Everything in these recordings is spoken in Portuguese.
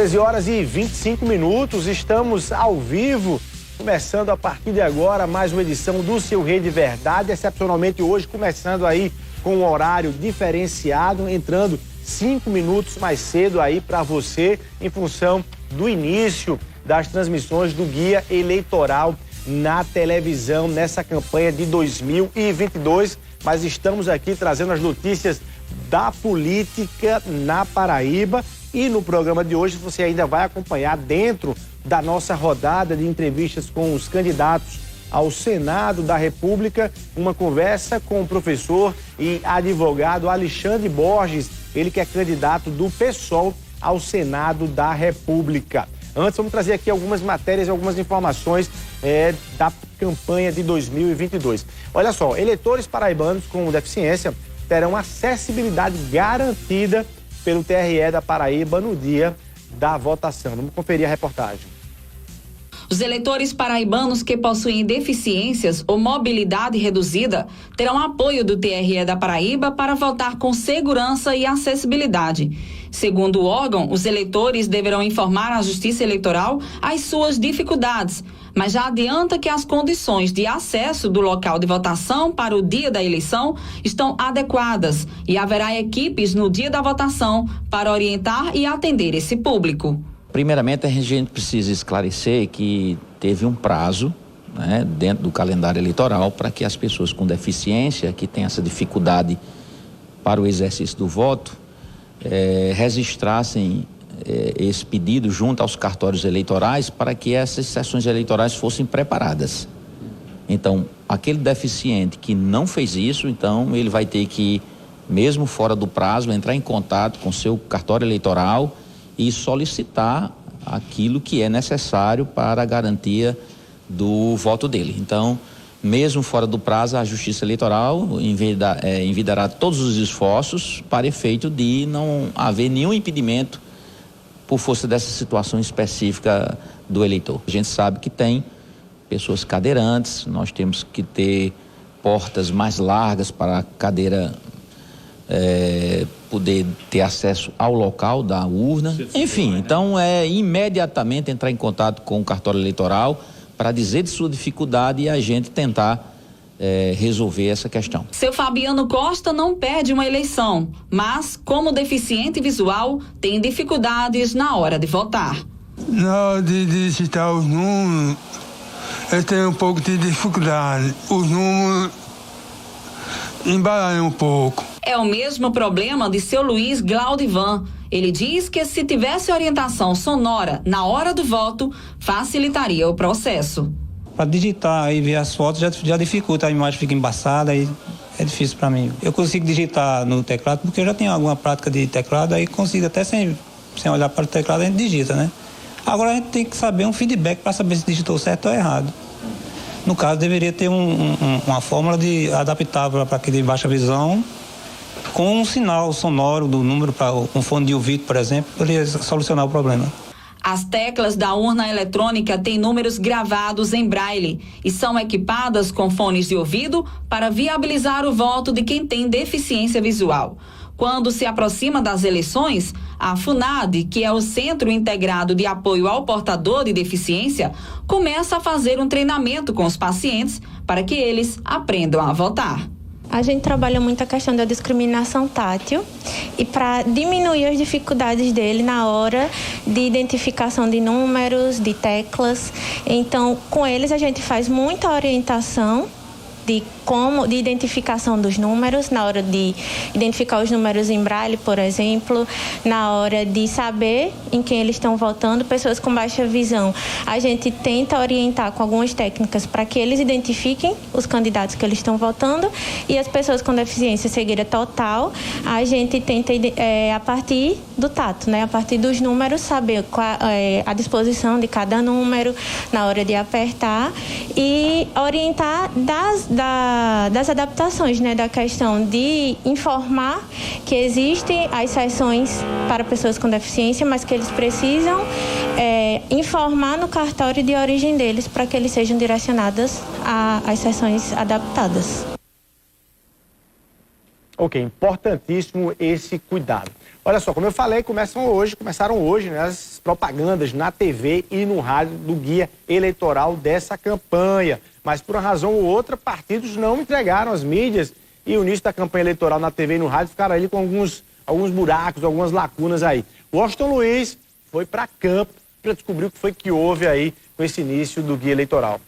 13h25, estamos ao vivo, começando a partir de agora mais uma edição do Seu Rede Verdade, excepcionalmente hoje começando aí com um horário diferenciado, entrando 5 minutos mais cedo aí para você, em função do início das transmissões do Guia Eleitoral na televisão nessa campanha de 2022, mas estamos aqui trazendo as notícias da política na Paraíba. E no programa de hoje você ainda vai acompanhar, dentro da nossa rodada de entrevistas com os candidatos ao Senado da República, uma conversa com o professor e advogado Alexandre Borges, ele que é candidato do PSOL ao Senado da República. Antes, vamos trazer aqui algumas matérias, algumas informações da campanha de 2022. Olha só, eleitores paraibanos com deficiência terão acessibilidade garantida pelo TRE da Paraíba no dia da votação. Vamos conferir a reportagem. Os eleitores paraibanos que possuem deficiências ou mobilidade reduzida terão apoio do TRE da Paraíba para votar com segurança e acessibilidade. Segundo o órgão, os eleitores deverão informar à Justiça Eleitoral as suas dificuldades, mas já adianta que as condições de acesso do local de votação para o dia da eleição estão adequadas e haverá equipes no dia da votação para orientar e atender esse público. Primeiramente, a gente precisa esclarecer que teve um prazo, né, dentro do calendário eleitoral para que as pessoas com deficiência, que têm essa dificuldade para o exercício do voto, registrassem esse pedido junto aos cartórios eleitorais para que essas sessões eleitorais fossem preparadas. Então, aquele deficiente que não fez isso, então ele vai ter que, mesmo fora do prazo, entrar em contato com seu cartório eleitoral e solicitar aquilo que é necessário para a garantia do voto dele. Então, mesmo fora do prazo, a Justiça Eleitoral envidará todos os esforços para efeito de não haver nenhum impedimento por força dessa situação específica do eleitor. A gente sabe que tem pessoas cadeirantes, nós temos que ter portas mais largas para a cadeira poder ter acesso ao local da urna. Enfim, então imediatamente entrar em contato com o cartório eleitoral para dizer de sua dificuldade e a gente tentar resolver essa questão. Seu Fabiano Costa não perde uma eleição, mas como deficiente visual tem dificuldades na hora de votar. Na hora de digitar os números, eu tenho um pouco de dificuldade. Os números embaralham um pouco. É o mesmo problema de seu Luiz Glaudivan. Ele diz que se tivesse orientação sonora na hora do voto, facilitaria o processo. Para digitar e ver as fotos já dificulta, a imagem fica embaçada, aí é difícil para mim. Eu consigo digitar no teclado porque eu já tenho alguma prática de teclado, aí consigo até sem olhar para o teclado a gente digita, né? Agora a gente tem que saber um feedback para saber se digitou certo ou errado. No caso, deveria ter uma fórmula adaptável para aquele de baixa visão, com um sinal sonoro do número para um fone de ouvido, por exemplo, poderia solucionar o problema. As teclas da urna eletrônica têm números gravados em braille e são equipadas com fones de ouvido para viabilizar o voto de quem tem deficiência visual. Quando se aproxima das eleições, a FUNAD, que é o Centro Integrado de Apoio ao Portador de Deficiência, começa a fazer um treinamento com os pacientes para que eles aprendam a votar. A gente trabalha muito a questão da discriminação tátil e para diminuir as dificuldades dele na hora de identificação de números, de teclas. Então, com eles a gente faz muita orientação de identificação dos números, na hora de identificar os números em braille, por exemplo, na hora de saber em quem eles estão votando, pessoas com baixa visão. A gente tenta orientar com algumas técnicas para que eles identifiquem os candidatos que eles estão votando, e as pessoas com deficiência cegueira total, a gente tenta, a partir do tato, né? A partir dos números, saber qual a disposição de cada número na hora de apertar e orientar das adaptações, né, da questão de informar que existem as sessões para pessoas com deficiência, mas que eles precisam informar no cartório de origem deles para que eles sejam direcionados às sessões adaptadas. Ok, importantíssimo esse cuidado. Olha só, como eu falei, começaram hoje, né, as propagandas na TV e no rádio do guia eleitoral dessa campanha. Mas por uma razão ou outra, partidos não entregaram as mídias e o início da campanha eleitoral na TV e no rádio ficaram ali com alguns buracos, algumas lacunas aí. O Washington Luiz foi para campo para descobrir o que foi que houve aí com esse início do guia eleitoral.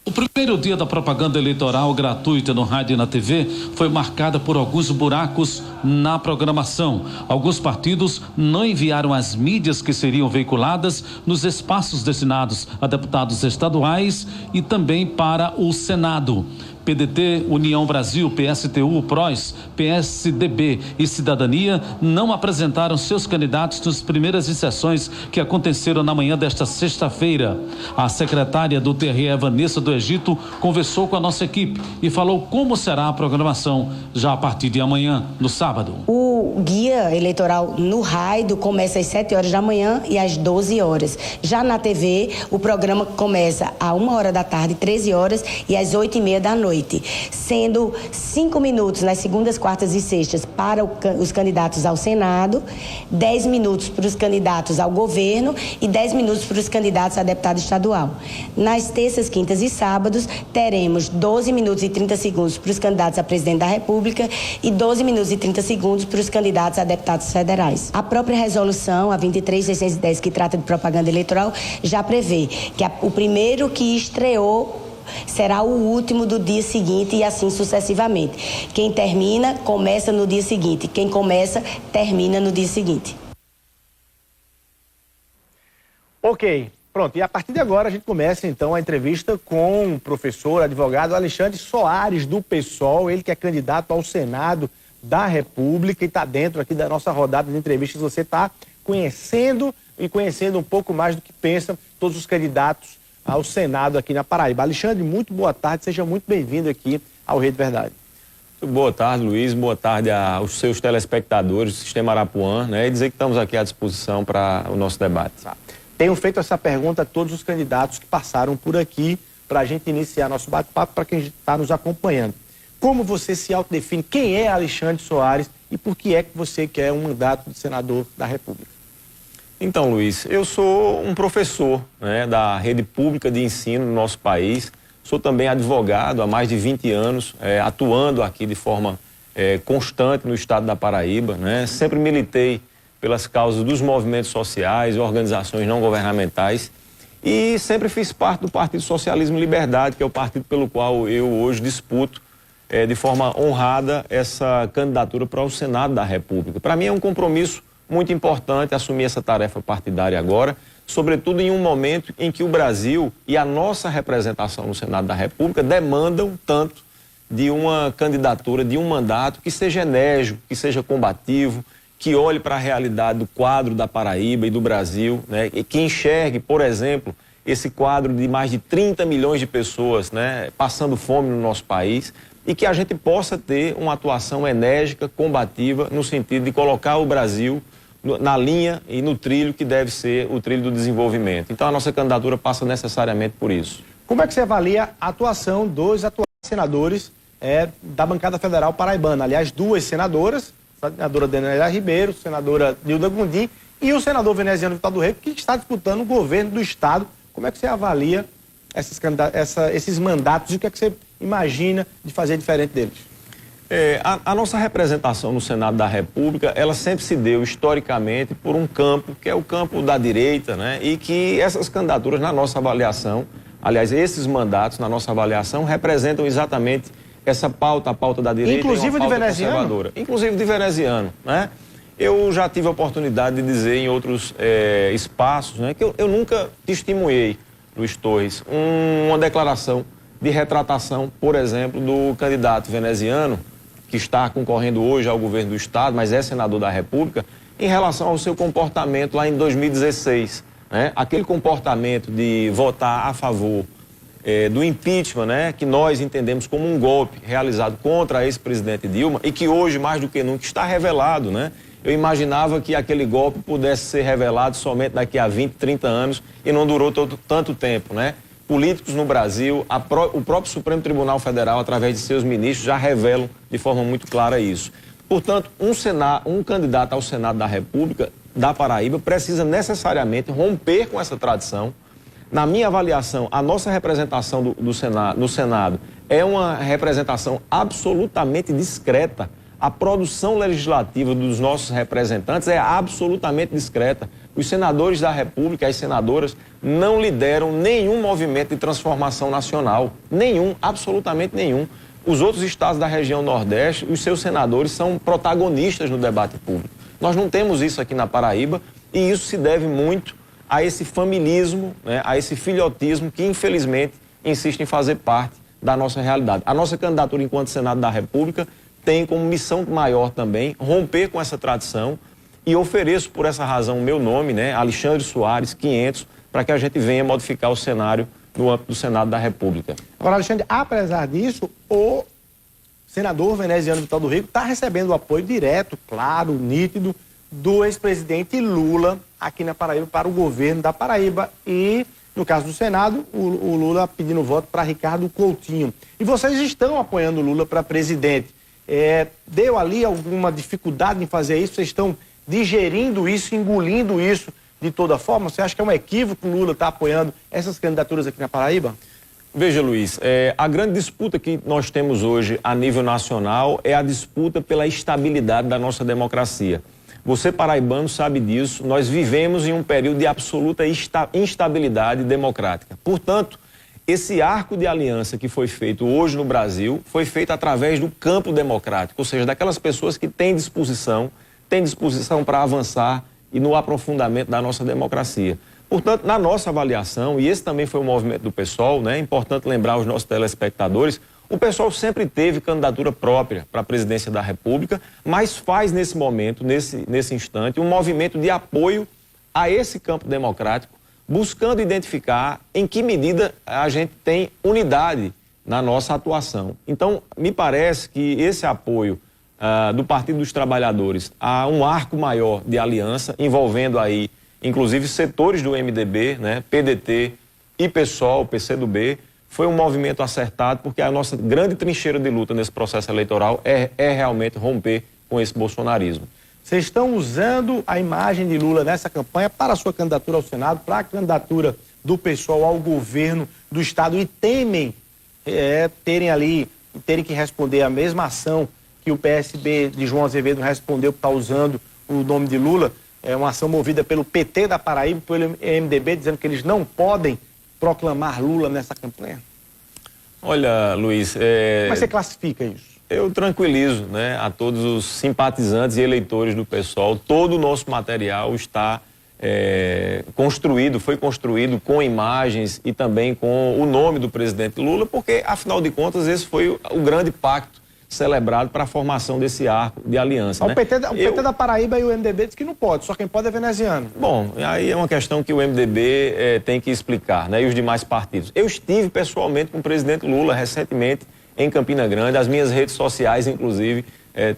O primeiro dia da propaganda eleitoral gratuita no rádio e na TV foi marcada por alguns buracos na programação. Alguns partidos não enviaram as mídias que seriam veiculadas nos espaços destinados a deputados estaduais e também para o Senado. PDT, União Brasil, PSTU, PROS, PSDB e Cidadania não apresentaram seus candidatos nas primeiras sessões que aconteceram na manhã desta sexta-feira. A secretária do TRE, Vanessa do Egito, conversou com a nossa equipe e falou como será a programação já a partir de amanhã, no sábado. O guia eleitoral no rádio começa às 7 horas da manhã e às 12 horas. Já na TV, o programa começa às 1h da tarde, 13 horas e às 8h30 da noite. Sendo 5 minutos nas segundas, quartas e sextas para os candidatos ao Senado, 10 minutos para os candidatos ao governo e 10 minutos para os candidatos a deputado estadual. Nas terças, quintas e sábados, teremos 12 minutos e 30 segundos para os candidatos a presidente da República e 12 minutos e 30 segundos para os candidatos a deputados federais. A própria resolução, a 23.610, que trata de propaganda eleitoral, já prevê que o primeiro que estreou será o último do dia seguinte e assim sucessivamente. Quem termina, começa no dia seguinte. Quem começa, termina no dia seguinte. Ok, pronto. E a partir de agora a gente começa então a entrevista com o professor, advogado Alexandre Soares, do PSOL, ele que é candidato ao Senado da República e está dentro aqui da nossa rodada de entrevistas. Você está conhecendo um pouco mais do que pensam todos os candidatos ao Senado aqui na Paraíba. Alexandre, muito boa tarde, seja muito bem-vindo aqui ao Rede Verdade. Muito boa tarde, Luiz, boa tarde aos seus telespectadores do Sistema Arapuã, né, e dizer que estamos aqui à disposição para o nosso debate. Tenho feito essa pergunta a todos os candidatos que passaram por aqui para a gente iniciar nosso bate-papo, para quem está nos acompanhando. Como você se autodefine? Quem é Alexandre Soares e por que é que você quer um mandato de senador da República? Então, Luiz, eu sou um professor, né, da rede pública de ensino no nosso país. Sou também advogado há mais de 20 anos, atuando aqui de forma constante no estado da Paraíba, né? Sempre militei pelas causas dos movimentos sociais, organizações não governamentais e sempre fiz parte do Partido Socialismo e Liberdade, que é o partido pelo qual eu hoje disputo de forma honrada essa candidatura para o Senado da República. Para mim é um compromisso muito importante assumir essa tarefa partidária agora, sobretudo em um momento em que o Brasil e a nossa representação no Senado da República demandam tanto de uma candidatura, de um mandato que seja enérgico, que seja combativo, que olhe para a realidade do quadro da Paraíba e do Brasil, né, e que enxergue, por exemplo, esse quadro de mais de 30 milhões de pessoas, né, passando fome no nosso país, e que a gente possa ter uma atuação enérgica, combativa, no sentido de colocar o Brasil na linha e no trilho que deve ser o trilho do desenvolvimento. Então a nossa candidatura passa necessariamente por isso. Como é que você avalia a atuação dos atuais senadores da bancada federal paraibana? Aliás, duas senadoras, a senadora Daniela Ribeiro, a senadora Nilda Gondim e o senador veneziano Vital do Rei, que está disputando o governo do estado. Como é que você avalia esses mandatos e o que é que você imagina de fazer diferente deles? A nossa representação no Senado da República, ela sempre se deu historicamente por um campo, que é o campo da direita, né? E que essas candidaturas, na nossa avaliação, aliás, esses mandatos, na nossa avaliação, representam exatamente essa pauta, a pauta da direita, inclusive e uma pauta de veneziano? Conservadora. Inclusive de veneziano, né? Eu já tive a oportunidade de dizer em outros espaços, né, que eu nunca testemunhei, Luiz Torres, uma declaração de retratação, por exemplo, do candidato veneziano, que está concorrendo hoje ao governo do estado, mas é senador da República, em relação ao seu comportamento lá em 2016. Né? Aquele comportamento de votar a favor do impeachment, né? Que nós entendemos como um golpe realizado contra a ex-presidente Dilma e que hoje, mais do que nunca, está revelado. Né? Eu imaginava que aquele golpe pudesse ser revelado somente daqui a 20, 30 anos e não durou tanto tempo. Né? políticos no Brasil, o próprio Supremo Tribunal Federal, através de seus ministros, já revelam de forma muito clara isso. Portanto, um candidato ao Senado da República da Paraíba precisa necessariamente romper com essa tradição. Na minha avaliação, a nossa representação no Senado é uma representação absolutamente discreta. A produção legislativa dos nossos representantes é absolutamente discreta. Os senadores da República, as senadoras, não lideram nenhum movimento de transformação nacional. Nenhum, absolutamente nenhum. Os outros estados da região Nordeste, os seus senadores são protagonistas no debate público. Nós não temos isso aqui na Paraíba e isso se deve muito a esse familismo, né, a esse filhotismo que, infelizmente, insiste em fazer parte da nossa realidade. A nossa candidatura enquanto Senado da República tem como missão maior também romper com essa tradição e ofereço por essa razão o meu nome, né, Alexandre Soares 500, para que a gente venha modificar o cenário no âmbito do Senado da República. Agora, Alexandre, apesar disso, o senador veneziano Vital do Rego está recebendo o apoio direto, claro, nítido, do ex-presidente Lula aqui na Paraíba para o governo da Paraíba e, no caso do Senado, o Lula pedindo voto para Ricardo Coutinho. E vocês estão apoiando o Lula para presidente. Deu ali alguma dificuldade em fazer isso? Vocês estão digerindo isso, engolindo isso de toda forma? Você acha que é um equívoco o Lula estar apoiando essas candidaturas aqui na Paraíba? Veja, Luiz, a grande disputa que nós temos hoje a nível nacional é a disputa pela estabilidade da nossa democracia. Você, paraibano, sabe disso. Nós vivemos em um período de absoluta instabilidade democrática. Portanto, esse arco de aliança que foi feito hoje no Brasil foi feito através do campo democrático, ou seja, daquelas pessoas que têm disposição para avançar e no aprofundamento da nossa democracia. Portanto, na nossa avaliação, e esse também foi o movimento do PSOL, né, é importante lembrar aos nossos telespectadores, o PSOL sempre teve candidatura própria para a presidência da República, mas faz nesse momento, nesse instante, um movimento de apoio a esse campo democrático, buscando identificar em que medida a gente tem unidade na nossa atuação. Então, me parece que esse apoio do Partido dos Trabalhadores a um arco maior de aliança, envolvendo aí, inclusive, setores do MDB, né, PDT e PSOL, PCdoB, foi um movimento acertado, porque a nossa grande trincheira de luta nesse processo eleitoral é realmente romper com esse bolsonarismo. Vocês estão usando a imagem de Lula nessa campanha para a sua candidatura ao Senado, para a candidatura do PSOL ao governo do Estado e temem terem que responder a mesma ação que o PSB de João Azevedo respondeu por estar usando o nome de Lula, uma ação movida pelo PT da Paraíba, pelo MDB, dizendo que eles não podem proclamar Lula nessa campanha? Olha, Luiz... Como é que você classifica isso? Eu tranquilizo, né, a todos os simpatizantes e eleitores do PSOL. Todo o nosso material está foi construído com imagens e também com o nome do presidente Lula, porque, afinal de contas, esse foi o grande pacto celebrado para a formação desse arco de aliança. Né? O PT da Paraíba e o MDB diz que não pode, só quem pode é veneziano. Bom, aí é uma questão que o MDB tem que explicar, né? E os demais partidos. Eu estive pessoalmente com o presidente Lula recentemente em Campina Grande, as minhas redes sociais, inclusive,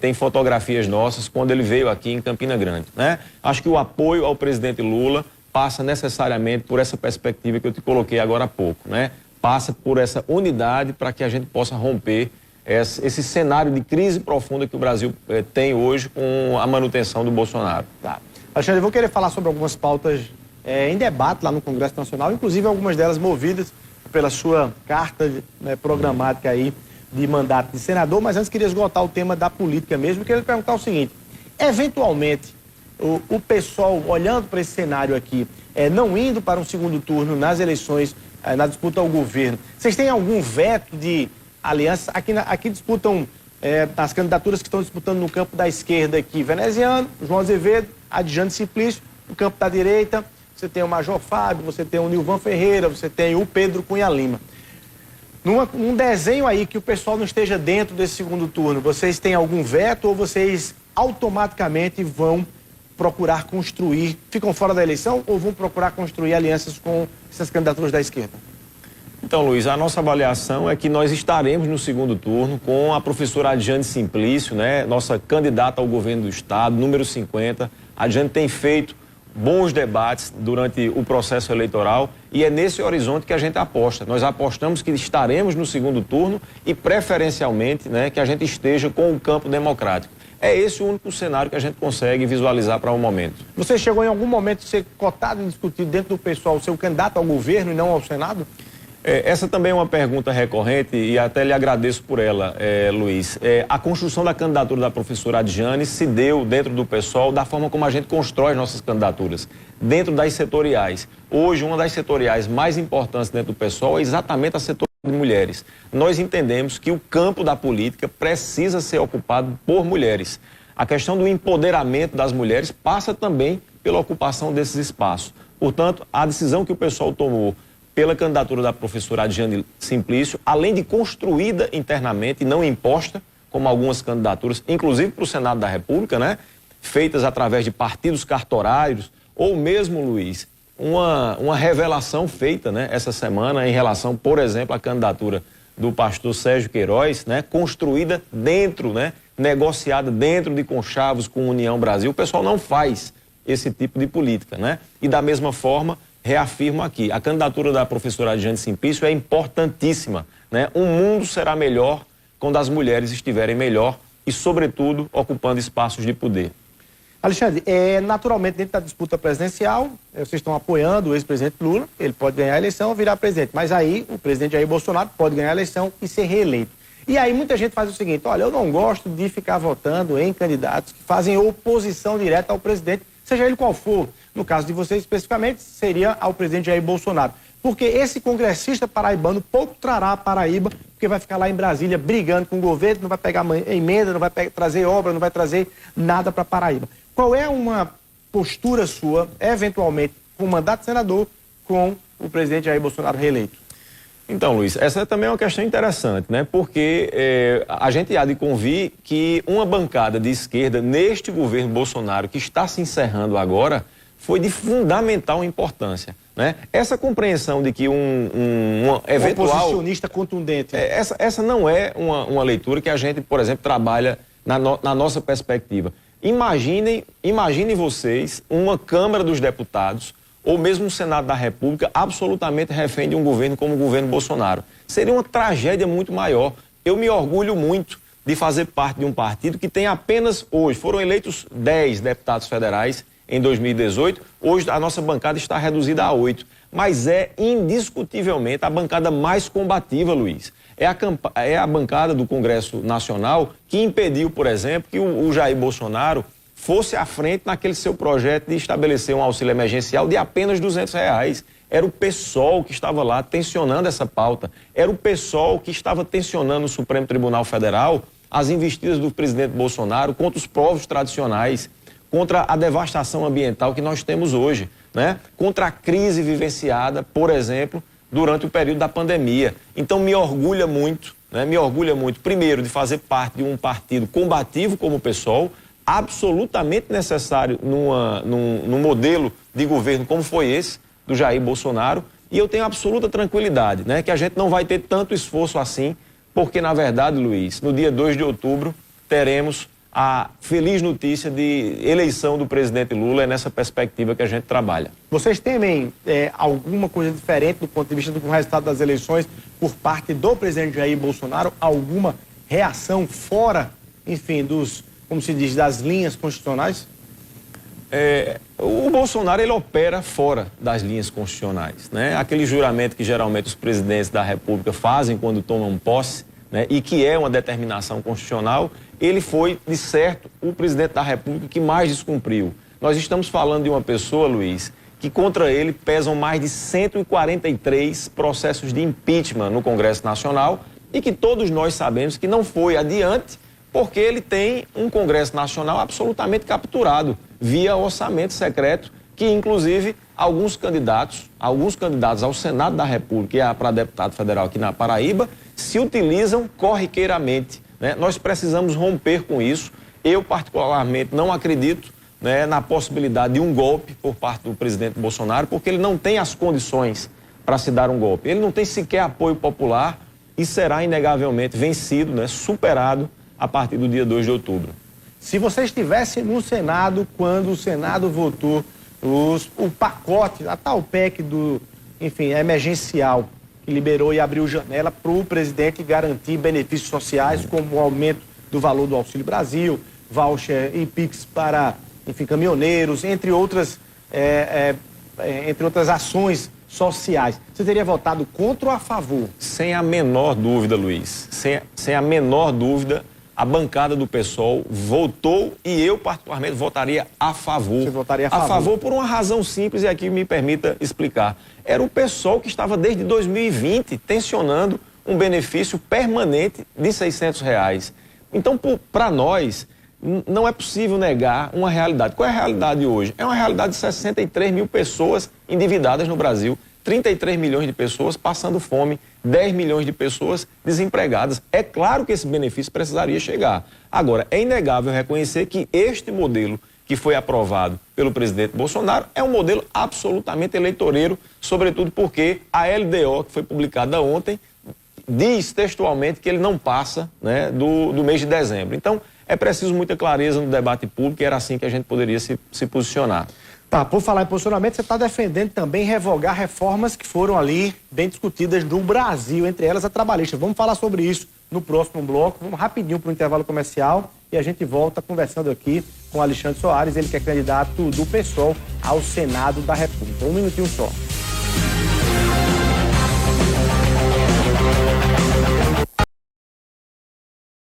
tem fotografias nossas quando ele veio aqui em Campina Grande, né? Acho que o apoio ao presidente Lula passa necessariamente por essa perspectiva que eu te coloquei agora há pouco, né? Passa por essa unidade para que a gente possa romper esse cenário de crise profunda que o Brasil tem hoje com a manutenção do Bolsonaro. Tá. Alexandre, eu vou querer falar sobre algumas pautas em debate lá no Congresso Nacional, inclusive algumas delas movidas pela sua carta programática aí de mandato de senador, mas antes queria esgotar o tema da política mesmo. Eu queria perguntar o seguinte: eventualmente o pessoal, olhando para esse cenário aqui, não indo para um segundo turno nas eleições, na disputa ao governo, vocês têm algum veto de aliança? Aqui disputam as candidaturas que estão disputando no campo da esquerda aqui, veneziano, João Azevedo, Adjane Simplício. No campo da direita, você tem o Major Fábio, você tem o Nilvan Ferreira, você tem o Pedro Cunha Lima. Num desenho aí que o pessoal não esteja dentro desse segundo turno, vocês têm algum veto ou vocês automaticamente vão procurar construir, ficam fora da eleição ou vão procurar construir alianças com essas candidaturas da esquerda? Então, Luiz, a nossa avaliação é que nós estaremos no segundo turno com a professora Adjane Simplício, né, nossa candidata ao governo do Estado, número 50. A Adjane tem feito bons debates durante o processo eleitoral e é nesse horizonte que a gente aposta. Nós apostamos que estaremos no segundo turno e preferencialmente, né, que a gente esteja com o campo democrático. É esse o único cenário que a gente consegue visualizar para o momento. Você chegou em algum momento a ser cotado e discutido dentro do pessoal, ser o candidato ao governo e não ao Senado? Essa também é uma pergunta recorrente e até lhe agradeço por ela, Luiz. A construção da candidatura da professora Adjane se deu dentro do PSOL da forma como a gente constrói as nossas candidaturas, dentro das setoriais. Hoje, uma das setoriais mais importantes dentro do PSOL é exatamente a setorial de mulheres. Nós entendemos que o campo da política precisa ser ocupado por mulheres. A questão do empoderamento das mulheres passa também pela ocupação desses espaços. Portanto, a decisão que o PSOL tomou pela candidatura da professora Adjane Simplício, além de construída internamente e não imposta, como algumas candidaturas, inclusive para o Senado da República, né? Feitas através de partidos cartorários, ou mesmo, Luiz, uma revelação feita, né, essa semana em relação, por exemplo, à candidatura do pastor Sérgio Queiroz, né, construída dentro, né, negociada dentro de conchavos com a União Brasil. O pessoal não faz esse tipo de política, né? E da mesma forma, reafirmo aqui, a candidatura da professora Adjane Simplício é importantíssima, né? O mundo será melhor quando as mulheres estiverem melhor e, sobretudo, ocupando espaços de poder. Alexandre, naturalmente, dentro da disputa presidencial, vocês estão apoiando o ex-presidente Lula, ele pode ganhar a eleição ou virar presidente, mas aí o presidente Jair Bolsonaro pode ganhar a eleição e ser reeleito. E aí muita gente faz o seguinte, olha, eu não gosto de ficar votando em candidatos que fazem oposição direta ao presidente, seja ele qual for. No caso de vocês, especificamente, seria ao presidente Jair Bolsonaro. Porque esse congressista paraibano pouco trará a Paraíba, porque vai ficar lá em Brasília brigando com o governo, não vai pegar emenda, não vai trazer obra, não vai trazer nada para Paraíba. Qual é uma postura sua, eventualmente, com o mandato de senador, com o presidente Jair Bolsonaro reeleito? Então, Luiz, essa também é uma questão interessante, né? Porque a gente há de convir que uma bancada de esquerda neste governo Bolsonaro, que está se encerrando agora, foi de fundamental importância, né? Essa compreensão de que um eventual... oposicionista contundente. Essa não é uma leitura que a gente, por exemplo, trabalha na nossa perspectiva. Imaginem vocês uma Câmara dos Deputados ou mesmo um Senado da República absolutamente refém de um governo como o governo Bolsonaro. Seria uma tragédia muito maior. Eu me orgulho muito de fazer parte de um partido que tem apenas hoje, foram eleitos 10 deputados federais em 2018, hoje a nossa bancada está reduzida a 8, mas é indiscutivelmente a bancada mais combativa, Luiz. É a bancada do Congresso Nacional que impediu, por exemplo, que o Jair Bolsonaro fosse à frente naquele seu projeto de estabelecer um auxílio emergencial de apenas R$200. Era o PSOL que estava lá tensionando essa pauta. Era o PSOL que estava tensionando o Supremo Tribunal Federal as investidas do presidente Bolsonaro contra os povos tradicionais, contra a devastação ambiental que nós temos hoje, né? Contra a crise vivenciada, por exemplo, durante o período da pandemia. Então me orgulha muito, né? Me orgulha muito, primeiro, de fazer parte de um partido combativo como o PSOL, absolutamente necessário num modelo de governo como foi esse, do Jair Bolsonaro, e eu tenho absoluta tranquilidade, né? Que a gente não vai ter tanto esforço assim, porque, na verdade, Luiz, no dia 2 de outubro, teremos a feliz notícia de eleição do presidente Lula. É nessa perspectiva que a gente trabalha. Vocês temem alguma coisa diferente do ponto de vista do resultado das eleições por parte do presidente Jair Bolsonaro? Alguma reação fora, enfim, como se diz, das linhas constitucionais? O Bolsonaro, ele opera fora das linhas constitucionais, né? Aquele juramento que geralmente os presidentes da República fazem quando tomam posse, né? E que é uma determinação constitucional, ele foi, de certo, o presidente da República que mais descumpriu. Nós estamos falando de uma pessoa, Luiz, que contra ele pesam mais de 143 processos de impeachment no Congresso Nacional e que todos nós sabemos que não foi adiante porque ele tem um Congresso Nacional absolutamente capturado via orçamento secreto, que inclusive alguns candidatos ao Senado da República e para deputado federal aqui na Paraíba se utilizam corriqueiramente, né? Nós precisamos romper com isso. Eu particularmente não acredito, né, na possibilidade de um golpe por parte do presidente Bolsonaro, porque ele não tem as condições para se dar um golpe. Ele não tem sequer apoio popular e será inegavelmente vencido, né, superado a partir do dia 2 de outubro. Se você estivesse no Senado quando o Senado votou o pacote, a tal PEC emergencial, que liberou e abriu janela para o presidente garantir benefícios sociais, como o aumento do valor do Auxílio Brasil, voucher e Pix para, caminhoneiros, entre outras ações sociais. Você teria votado contra ou a favor? Sem a menor dúvida, Luiz. Sem a menor dúvida, a bancada do PSOL votou e eu, particularmente, votaria a favor. Você votaria a favor? A favor por uma razão simples e aqui me permita explicar. Era o PSOL que estava desde 2020 tensionando um benefício permanente de R$600. Então, para nós, não é possível negar uma realidade. Qual é a realidade hoje? É uma realidade de 63 mil pessoas endividadas no Brasil, 33 milhões de pessoas passando fome, 10 milhões de pessoas desempregadas. É claro que esse benefício precisaria chegar. Agora, é inegável reconhecer que este modelo que foi aprovado pelo presidente Bolsonaro é um modelo absolutamente eleitoreiro, sobretudo porque a LDO, que foi publicada ontem, diz textualmente que ele não passa, né, do mês de dezembro. Então, é preciso muita clareza no debate público e era assim que a gente poderia se posicionar. Tá, por falar em posicionamento, você está defendendo também revogar reformas que foram ali bem discutidas no Brasil, entre elas a trabalhista. Vamos falar sobre isso no próximo bloco. Vamos rapidinho para o intervalo comercial e a gente volta conversando aqui com Alexandre Soares, ele que é candidato do PSOL ao Senado da República. Um minutinho só.